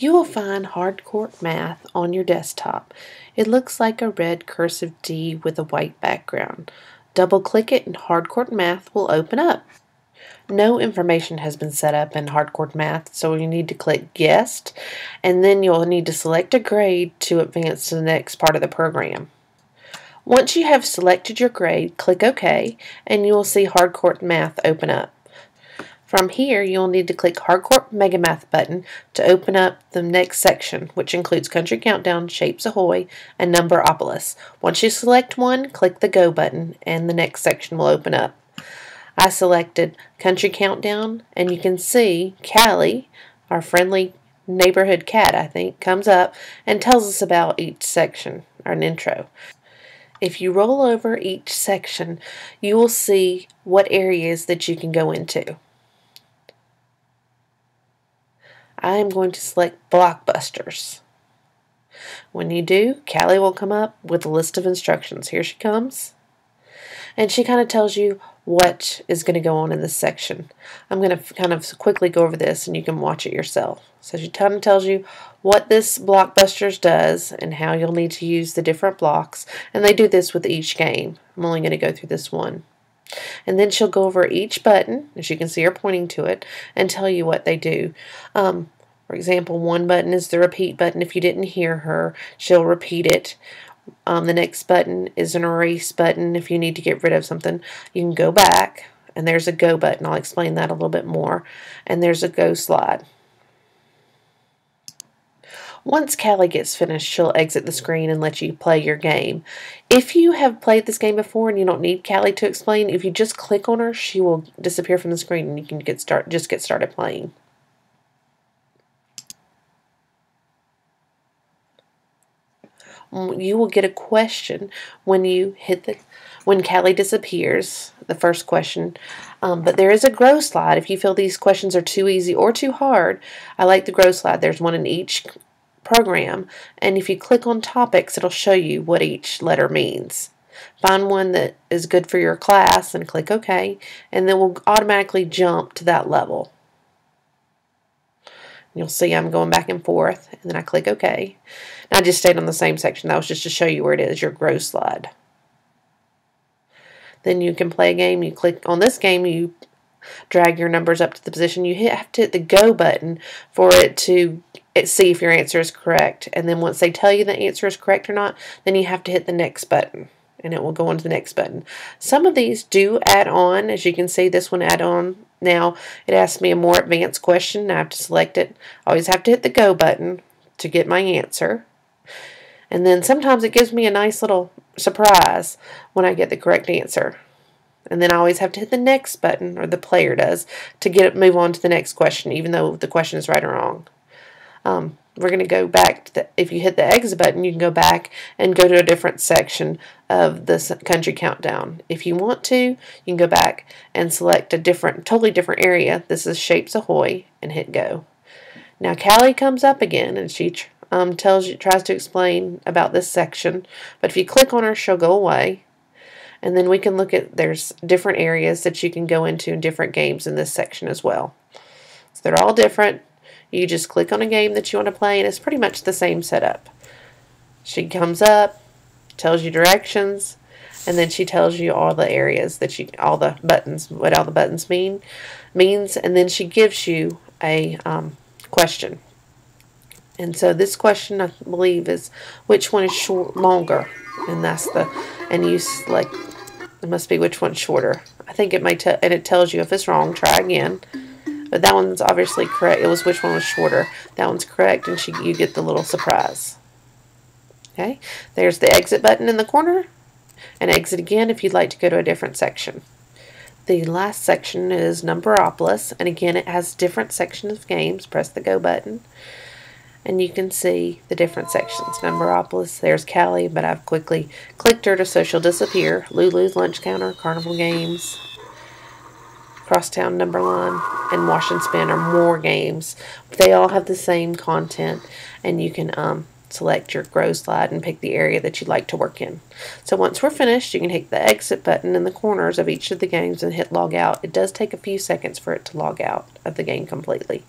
You will find Harcourt Math on your desktop. It looks like a red cursive D with a white background. Double-click it and Harcourt Math will open up. No information has been set up in Harcourt Math, so you need to click Guest, and then you'll need to select a grade to advance to the next part of the program. Once you have selected your grade, click OK, and you will see Harcourt Math open up. From here, you'll need to click Harcourt Mega Math button to open up the next section, which includes Country Countdown, Shapes Ahoy, and Numberopolis. Once you select one, click the Go button, and the next section will open up. I selected Country Countdown, and you can see Callie, our friendly neighborhood cat, I think, comes up and tells us about each section, or an intro. If you roll over each section, you will see what areas that you can go into. I am going to select Blockbusters. When you do, Callie will come up with a list of instructions. Here she comes. And she kind of tells you what is going to go on in this section. I'm going to kind of quickly go over this and you can watch it yourself. So she kind of tells you what this Blockbusters does and how you'll need to use the different blocks. And they do this with each game. I'm only going to go through this one. And then she'll go over each button, as you can see her pointing to it, and tell you what they do. For example, one button is the repeat button. If you didn't hear her, she'll repeat it. The next button is an erase button. If you need to get rid of something, you can go back. And there's a go button. I'll explain that a little bit more. And there's a go slide. Once Callie gets finished, she'll exit the screen and let you play your game. If you have played this game before and you don't need Callie to explain, if you just click on her, she will disappear from the screen and you can just get started playing. You will get a question when Callie disappears, the first question. But there is a grow slide. If you feel these questions are too easy or too hard, I like the grow slide. There's one in each program, and if you click on topics, it'll show you what each letter means. Find one that is good for your class and click OK, and then we'll automatically jump to that level. You'll see I'm going back and forth, and then I click OK. And I just stayed on the same section. That was just to show you where it is, your grow slide. Then you can play a game. You click on this game, you drag your numbers up to the position. You have to hit the Go button for it to see if your answer is correct. And then once they tell you the answer is correct or not, then you have to hit the next button. And it will go on to the next button. Some of these do add on. As you can see, this one add on. Now, it asks me a more advanced question. I have to select it. I always have to hit the Go button to get my answer. And then sometimes it gives me a nice little surprise when I get the correct answer. And then I always have to hit the next button, or the player does, to move on to the next question, even though the question is right or wrong. We're going to go back to if you hit the exit button, you can go back and go to a different section of the Country Countdown. If you want to, you can go back and select a totally different area. This is Shapes Ahoy, and hit go. Now Callie comes up again, and she tries to explain about this section. But if you click on her, she'll go away. And then we can look at, there's different areas that you can go into in different games in this section as well. So they're all different. You just click on a game that you want to play, and it's pretty much the same setup. She comes up, tells you directions, and then she tells you all the areas all the buttons, what all the buttons means, and then she gives you a question. And so this question, I believe, is which one is longer, and you select. It must be which one's shorter. I think it may and it tells you if it's wrong. Try again. But that one's obviously correct. It was which one was shorter. That one's correct, and you get the little surprise. Okay, there's the exit button in the corner, and exit again if you'd like to go to a different section. The last section is Numberopolis, and again it has different sections of games. Press the Go button, and you can see the different sections. Numberopolis, there's Callie, but I've quickly clicked her so she'll disappear. Lulu's Lunch Counter, Carnival Games, Crosstown Numberline, and Wash and Spin are more games. They all have the same content, and you can select your grow slide and pick the area that you'd like to work in. So once we're finished, you can hit the exit button in the corners of each of the games and hit log out. It does take a few seconds for it to log out of the game completely.